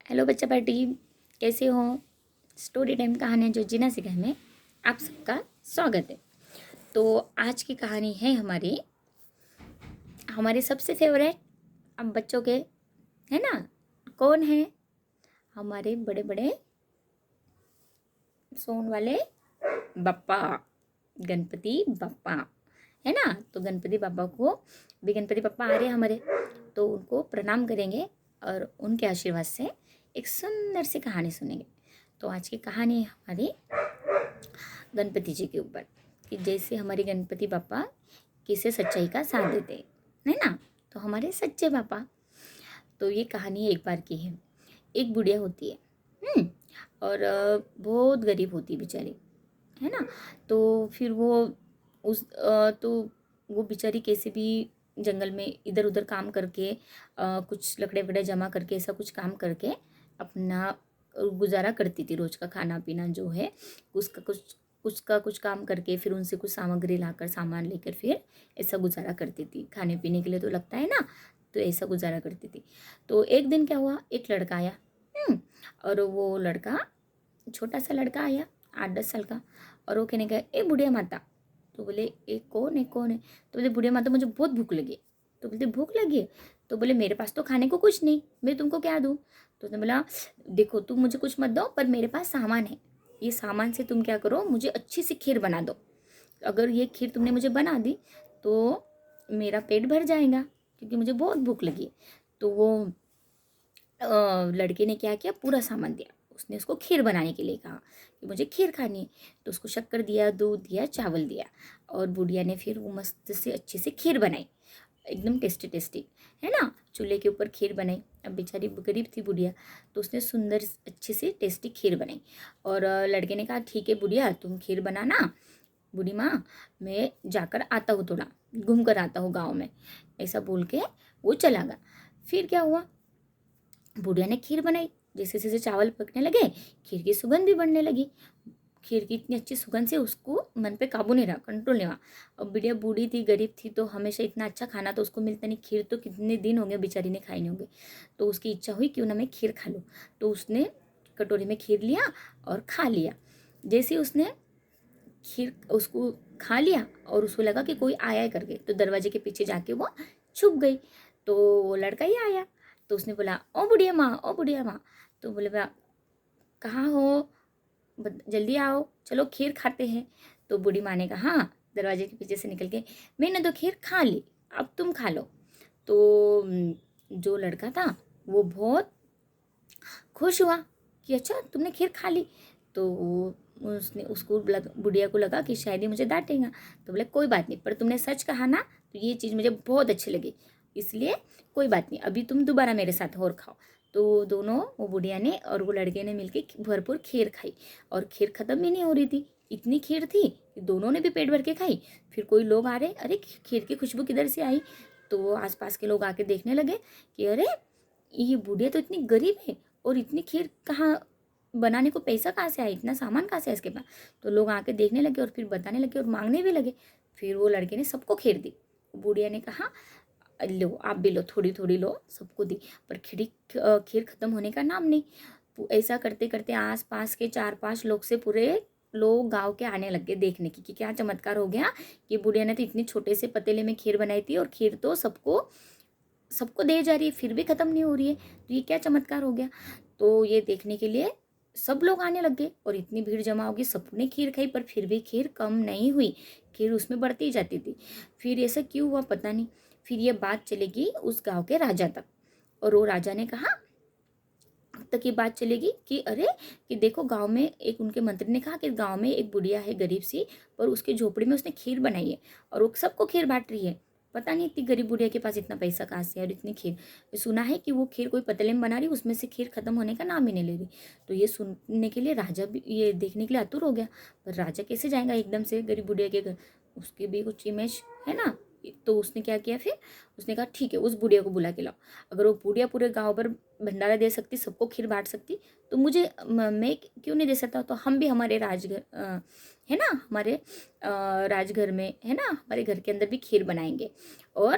Hello बच्चा party, कैसे हो। स्टोरी टाइम कहानी जो जीना सिखा में आप सबका स्वागत है। तो आज की कहानी है हमारे सबसे फेवरेट अब बच्चों के, है ना। कौन है? हमारे बड़े बड़े सोन वाले बप्पा, गणपति बप्पा, है ना। तो गणपति बप्पा को भी, गणपति बप्पा आ रहे हमारे, तो उनको प्रणाम करेंगे और उनके आशीर्वाद से एक सुंदर सी कहानी सुनेंगे। तो आज की कहानी है हमारी गणपति जी के ऊपर, कि जैसे हमारे गणपति बापा किसे सच्चाई का साथ देते हैं, है ना। तो हमारे सच्चे पापा। तो ये कहानी एक बार की है। एक बुढ़िया होती है, और बहुत गरीब होती है बेचारी, है ना। तो फिर तो वो बेचारी कैसे भी जंगल में इधर उधर काम करके कुछ लकड़े वकड़े जमा करके ऐसा कुछ काम करके अपना गुजारा करती थी। रोज का खाना पीना जो है उसका कुछ काम करके फिर उनसे कुछ सामग्री लाकर सामान लेकर फिर ऐसा गुजारा करती थी। खाने पीने के लिए तो लगता है ना, तो ऐसा गुजारा करती थी। तो एक दिन क्या हुआ, एक लड़का आया, और वो लड़का छोटा सा लड़का आया 8-10 साल का, और वो कहने का ए बुढ़िया माता। तो बोले ए कौन है कौन है। तो बोले बुढ़िया माता मुझे बहुत भूख लगी। तो बोलते भूख लगी है। तो बोले मेरे पास तो खाने को कुछ नहीं, मैं तुमको क्या दूँ। तो उसने बोला देखो तुम मुझे कुछ मत दो, पर मेरे पास सामान है, ये सामान से तुम क्या करो, मुझे अच्छी सी खीर बना दो। अगर ये खीर तुमने मुझे बना दी तो मेरा पेट भर जाएगा, क्योंकि मुझे बहुत भूख लगी है। तो वो लड़के ने क्या किया, पूरा सामान दिया। उसने उसको खीर बनाने के लिए कहा कि मुझे खीर खानी है। तो उसको शक्कर दिया, दूध दिया, चावल दिया, और बुढ़िया ने फिर वो मस्त से अच्छी से खीर बनाई, एकदम टेस्टी टेस्टी, है ना। चूल्हे के ऊपर खीर बनाई। अब बेचारी गरीब थी बुढ़िया, तो उसने सुंदर अच्छी सी टेस्टी खीर बनाई। और लड़के ने कहा ठीक है बुढ़िया तुम खीर बनाना, बूढ़ी माँ मैं जाकर आता हूँ, थोड़ा घूम कर आता हूँ गाँव में, ऐसा बोल के वो चला गया। फिर क्या हुआ, बुढ़िया ने खीर बनाई। जैसे जैसे चावल पकने लगे, खीर की सुगंध भी बढ़ने लगी। खीर की इतनी अच्छी सुगंध से उसको मन पे काबू नहीं रहा, कंट्रोल नहीं हुआ। अब बुढ़िया बूढ़ी थी, गरीब थी, तो हमेशा इतना अच्छा खाना तो उसको मिलता नहीं। खीर तो कितने दिन हो गए बेचारी ने खाई नहीं होंगे। तो उसकी इच्छा हुई क्यों ना मैं खीर खा लूँ। तो उसने कटोरी में खीर लिया और खा लिया। जैसे उसने खीर उसको खा लिया और उसको लगा कि कोई आया है करके, तो दरवाजे के पीछे जाके वो छुप गई। तो वो लड़का ही आया। तो उसने बोला ओ बुढ़िया माँ, ओ बुढ़िया माँ। तो बोले बा कहाँ हो, जल्दी आओ, चलो खीर खाते हैं। तो बूढ़ी माँ ने कहा हाँ, दरवाजे के पीछे से निकल के मैंने तो खीर खा ली, अब तुम खा लो। तो जो लड़का था वो बहुत खुश हुआ कि अच्छा तुमने खीर खा ली। तो उसने उसको बुढ़िया को लगा कि शायद ही मुझे डांटेगा। तो बोले कोई बात नहीं, पर तुमने सच कहा ना, तो ये चीज़ मुझे बहुत अच्छी लगी, इसलिए कोई बात नहीं, अभी तुम दोबारा मेरे साथ और खाओ। तो दोनों, वो बुढ़िया ने और वो लड़के ने मिलके भरपूर खीर खाई, और खीर ख़त्म भी नहीं हो रही थी, इतनी खीर थी कि दोनों ने भी पेट भर के खाई। फिर कोई लोग आ रहे, अरे खीर की खुशबू किधर से आई। तो आसपास के लोग आके देखने लगे कि अरे ये बुढ़िया तो इतनी गरीब है, और इतनी खीर कहाँ बनाने को पैसा कहाँ से आया, इतना सामान कहाँ से है इसके पास। तो लोग आके देखने लगे और फिर बताने लगे और मांगने भी लगे। फिर वो लड़के ने सबको खीर दी। बुढ़िया ने कहा लो आप भी लो, थोड़ी थोड़ी लो, सबको दी। पर खीर खत्म होने का नाम नहीं। ऐसा करते करते आस पास के 4-5 लोग से पूरे लोग गांव के आने लगे देखने की कि क्या चमत्कार हो गया, कि बुढ़िया ने तो इतने छोटे से पतीले में खीर बनाई थी और खीर तो सबको सबको दे जा रही है, फिर भी ख़त्म नहीं हो रही है, तो ये क्या चमत्कार हो गया। तो ये देखने के लिए सब लोग आने लग गए और इतनी भीड़ जमा होगी, सबने खीर खाई, पर फिर भी खीर कम नहीं हुई, खीर उसमें बढ़ती ही जाती थी। फिर ऐसा क्यों हुआ पता नहीं। फिर ये बात चलेगी उस गांव के राजा तक, और वो राजा ने कहा तक ये बात चलेगी कि अरे, कि देखो गांव में एक, उनके मंत्री ने कहा कि गांव में एक बुढ़िया है गरीब सी, पर उसकी झोपड़ी में उसने खीर बनाई है और वो सबको खीर बांट रही है। पता नहीं इतनी गरीब बुढ़िया के पास इतना पैसा कहाँ से है और इतनी खीर। सुना है कि वो खीर कोई पतले में बना रही, उसमें से खीर खत्म होने का नाम ही नहीं ले रही। तो ये सुनने के लिए राजा भी, ये देखने के लिए आतुर हो गया। पर राजा कैसे जाएगा एकदम से गरीब बुढ़िया के घर, उसकी भी कुछ इमेज है ना। तो उसने क्या किया, फिर उसने कहा ठीक है उस बुढ़िया को बुला के लाओ। अगर वो बुढ़िया पूरे गांव भर भंडारा दे सकती, सबको खीर बांट सकती, तो मुझे मैं क्यों नहीं दे सकता। तो हम भी हमारे राजघर है ना, हमारे राजघर में है ना, हमारे घर के अंदर भी खीर बनाएंगे और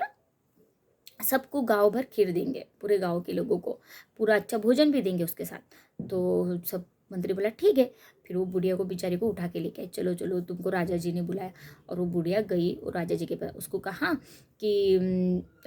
सबको गाँव भर खीर देंगे, पूरे गाँव के लोगों को पूरा अच्छा भोजन भी देंगे उसके साथ। तो सब मंत्री बोला ठीक है। फिर वो बुढ़िया को बेचारी को उठा के लेके आए, चलो चलो तुमको राजा जी ने बुलाया। और वो बुढ़िया गई और राजा जी के पास, उसको कहा कि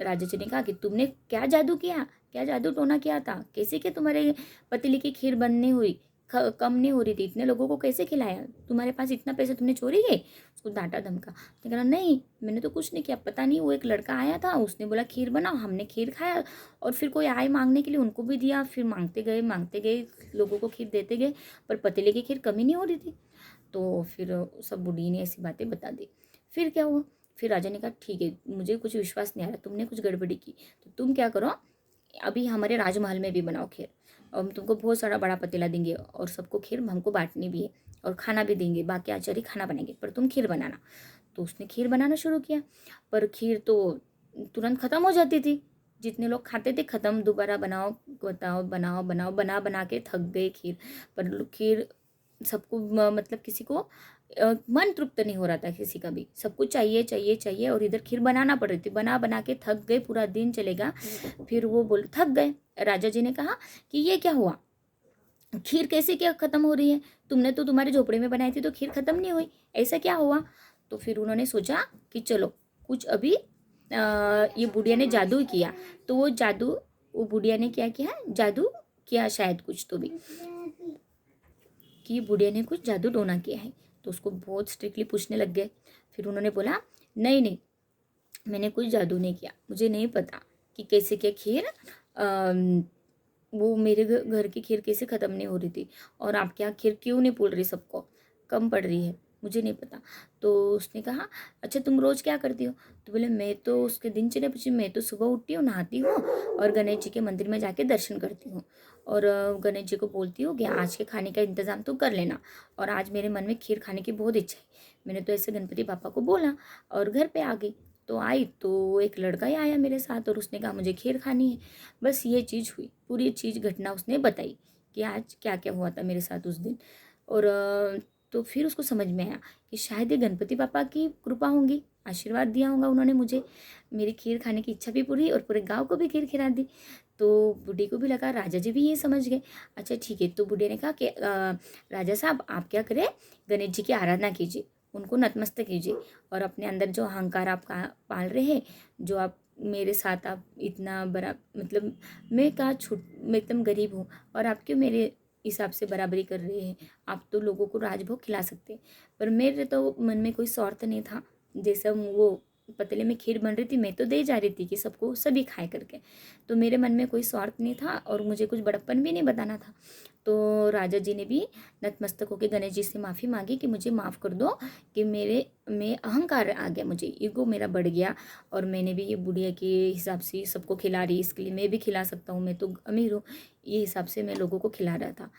राजा जी ने कहा कि तुमने क्या जादू किया, क्या जादू टोना किया था, कैसे कि तुम्हारे पतीली की खीर बननी हुई, कम नहीं हो रही थी, इतने लोगों को कैसे खिलाया, तुम्हारे पास इतना पैसा तुमने चोरी किए। उसको डांटा धमका। उसने कहा नहीं मैंने तो कुछ नहीं किया, पता नहीं वो एक लड़का आया था, उसने बोला खीर बनाओ, हमने खीर खाया और फिर कोई आए मांगने के लिए उनको भी दिया, फिर मांगते गए लोगों को खीर देते गए, पर पतीले की खीर कमी नहीं हो रही थी। तो फिर सब बूढ़ी ने ऐसी बातें बता दी। फिर क्या हुआ, फिर राजा ने कहा ठीक है मुझे कुछ विश्वास नहीं आ रहा, तुमने कुछ गड़बड़ी की, तो तुम क्या करो अभी हमारे राजमहल में भी बनाओ खीर, और हम तुमको बहुत सारा बड़ा पतीला देंगे और सबको खीर हमको बांटनी भी है और खाना भी देंगे, बाकी आचार्य खाना बनाएंगे, पर तुम खीर बनाना। तो उसने खीर बनाना शुरू किया, पर खीर तो तुरंत ख़त्म हो जाती थी, जितने लोग खाते थे ख़त्म, दोबारा बनाओ बताओ बनाओ बनाओ बना बना के थक गए खीर। पर खीर सबको मतलब किसी को मन तृप्त नहीं हो रहा था किसी का भी, सबको चाहिए चाहिए चाहिए, और इधर खीर बनाना पड़ रही थी, बना बना के थक गए, पूरा दिन चलेगा। फिर वो बोल थक गए। राजा जी ने कहा कि ये क्या हुआ, खीर कैसे क्या ख़त्म हो रही है, तुमने तो तुम्हारे झोपड़े में बनाई थी तो खीर ख़त्म नहीं हुई, ऐसा क्या हुआ। तो फिर उन्होंने सोचा कि चलो कुछ अभी ये बुढ़िया ने जादू किया, तो वो जादू, वो बुढ़िया ने क्या किया, जादू किया शायद कुछ तो भी, कि बुढ़िया ने कुछ जादू टोना किया है। तो उसको बहुत स्ट्रिक्टली पूछने लग गए। फिर उन्होंने बोला नहीं नहीं मैंने कुछ जादू नहीं किया, मुझे नहीं पता कि कैसे क्या खीर वो मेरे घर की खीर कैसे ख़त्म नहीं हो रही थी, और आपके यहाँ खीर क्यों नहीं पुल रही, सबको कम पड़ रही है, मुझे नहीं पता। तो उसने कहा अच्छा तुम रोज़ क्या करती हो। तो बोले मैं तो उसके दिनचर्या पूछी, मैं तो सुबह उठती हूँ, नहाती हूँ और गणेश जी के मंदिर में जाके दर्शन करती हूँ, और गणेश जी को बोलती हूँ कि आज के खाने का इंतज़ाम तो कर लेना, और आज मेरे मन में खीर खाने की बहुत इच्छा है। मैंने तो ऐसे गणपति पापा को बोला और घर पे आ गई। तो आई तो एक लड़का ही आया मेरे साथ और उसने कहा मुझे खीर खानी है। बस ये चीज़ हुई, पूरी चीज़ घटना उसने बताई कि आज क्या क्या हुआ था मेरे साथ उस दिन। और तो फिर उसको समझ में आया कि शायद ये गणपति पापा की कृपा होंगी, आशीर्वाद दिया होगा उन्होंने मुझे, मेरी खीर खाने की इच्छा भी पूरी और पूरे गांव को भी खीर खिला दी। तो बूढ़ी को भी लगा, राजा जी भी ये समझ गए। अच्छा ठीक है, तो बूढ़े ने कहा कि राजा साहब आप क्या करें, गणेश जी की आराधना कीजिए, उनको नतमस्तक कीजिए, और अपने अंदर जो अहंकार आप पाल रहे हैं, जो आप मेरे साथ आप इतना बड़ा मतलब मैं कहाँ छूट, मैं एकदम गरीब हूँ और आप क्यों मेरे हिसाब से बराबरी कर रहे हैं, आप तो लोगों को राजभोग खिला सकते हैं। पर मेरे तो मन में कोई स्वार्थ नहीं था, जैसे वो पतीले में खीर बन रही थी मैं तो दे जा रही थी कि सबको सभी खाए करके, तो मेरे मन में कोई स्वार्थ नहीं था और मुझे कुछ बड़प्पन भी नहीं बताना था। तो राजा जी ने भी नतमस्तक होकर गणेश जी से माफ़ी मांगी कि मुझे माफ़ कर दो कि मेरे में अहंकार आ गया, मुझे ईगो मेरा बढ़ गया, और मैंने भी ये बुढ़िया के हिसाब से सबको खिला रही, इसके लिए मैं भी खिला सकता हूँ, मैं तो अमीर हूँ, ये हिसाब से मैं लोगों को खिला रहा था,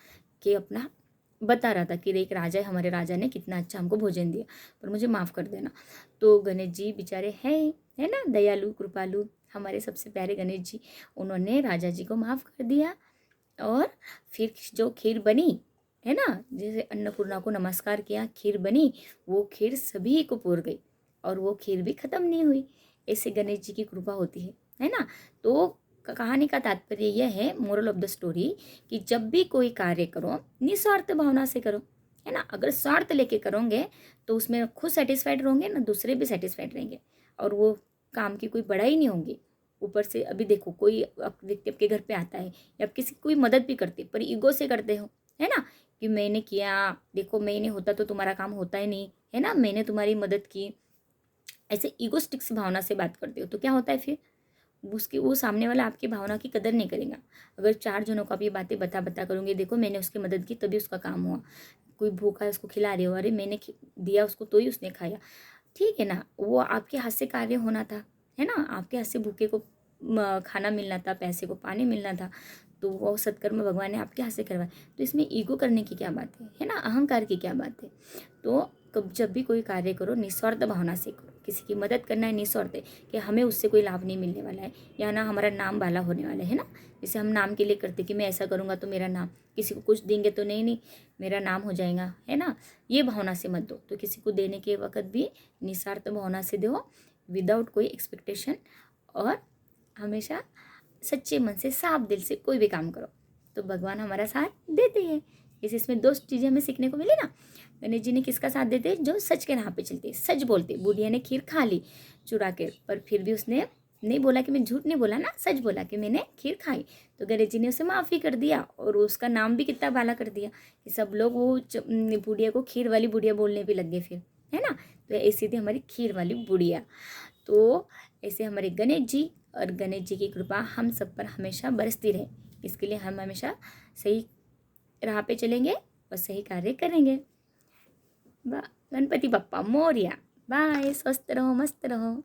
कि अपना बता रहा था कि एक राजा है, हमारे राजा ने कितना अच्छा हमको भोजन दिया, पर मुझे माफ़ कर देना। तो गणेश जी बेचारे हैं, है ना, दयालु कृपालु, हमारे सबसे प्यारे गणेश जी, उन्होंने राजा जी को माफ़ कर दिया। और फिर जो खीर बनी है ना, जैसे अन्नपूर्णा को नमस्कार किया, खीर बनी, वो खीर सभी को पुर गई और वो खीर भी खत्म नहीं हुई। ऐसे गणेश जी की कृपा होती है ना। तो कहानी का तात्पर्य यह है, मोरल ऑफ द स्टोरी, कि जब भी कोई कार्य करो निस्वार्थ भावना से करो, है ना। अगर स्वार्थ लेके करोगे तो उसमें खुद सेटिस्फाइड रहोगे ना, दूसरे भी सेटिस्फाइड रहेंगे, और वो काम की कोई बड़ाई नहीं होगी। ऊपर से अभी देखो कोई व्यक्ति आपके घर पे आता है या आप किसी कोई मदद भी करते पर ईगो से करते हो, है ना, कि मैंने किया, देखो मैंने होता तो तुम्हारा काम होता ही नहीं, है ना, मैंने तुम्हारी मदद की, ऐसे ईगोस्टिक से भावना से बात करते हो तो क्या होता है फिर, उसकी वो सामने वाला आपकी भावना की कदर नहीं करेगा। अगर 4 जनों को आप ये बातें बता बता करोगे, देखो मैंने उसकी मदद की तभी उसका काम हुआ, कोई भूखा है उसको खिला रहे हो, अरे मैंने दिया उसको तो ही उसने खाया, ठीक है ना, वो आपके हाथ से कार्य होना था, है ना, आपके हाथ से भूखे को खाना मिलना था, पैसे को पानी मिलना था, तो वो सत्कर्म भगवान ने आपके हाथ से करवाया। तो इसमें ईगो करने की क्या बात है ना, अहंकार की क्या बात है। तो कब जब भी कोई कार्य करो निस्वार्थ भावना से करो, किसी की मदद करना है निस्वार्थ है, कि हमें उससे कोई लाभ नहीं मिलने वाला है या ना हमारा नाम वाला होने वाला है ना। जैसे हम नाम के लिए करते कि मैं ऐसा करूँगा तो मेरा नाम, किसी को कुछ देंगे तो नहीं नहीं मेरा नाम हो जाएगा, है ना, ये भावना से मत दो। तो किसी को देने के वक्त भी निस्वार्थ भावना से दो, विदाउट कोई एक्सपेक्टेशन, और हमेशा सच्चे मन से, साफ दिल से कोई भी काम करो तो भगवान हमारा साथ देते हैं। इसमें दो चीज़ें हमें सीखने को मिली ना। गणेश जी ने किसका साथ देते, जो सच के राह पे चलते, सच बोलते। बुढ़िया ने खीर खा ली चुरा के, पर फिर भी उसने नहीं बोला कि मैं झूठ नहीं बोला ना, सच बोला कि मैंने खीर खाई। तो गणेश जी ने उसे माफ़ी कर दिया और उसका नाम भी कितना भाला कर दिया कि सब लोग वो बुढ़िया को खीर वाली बुढ़िया बोलने भी लग गए फिर, है ना। तो ऐसी थी हमारी खीर वाली बुढ़िया। तो ऐसे हमारे गणेश जी, और गणेश जी की कृपा हम सब पर हमेशा बरसती रहे। इसके लिए हम हमेशा सही राह पे चलेंगे और सही कार्य करेंगे। गणपति बप्पा मोरया। बाय, स्वस्थ रहो, मस्त रहो।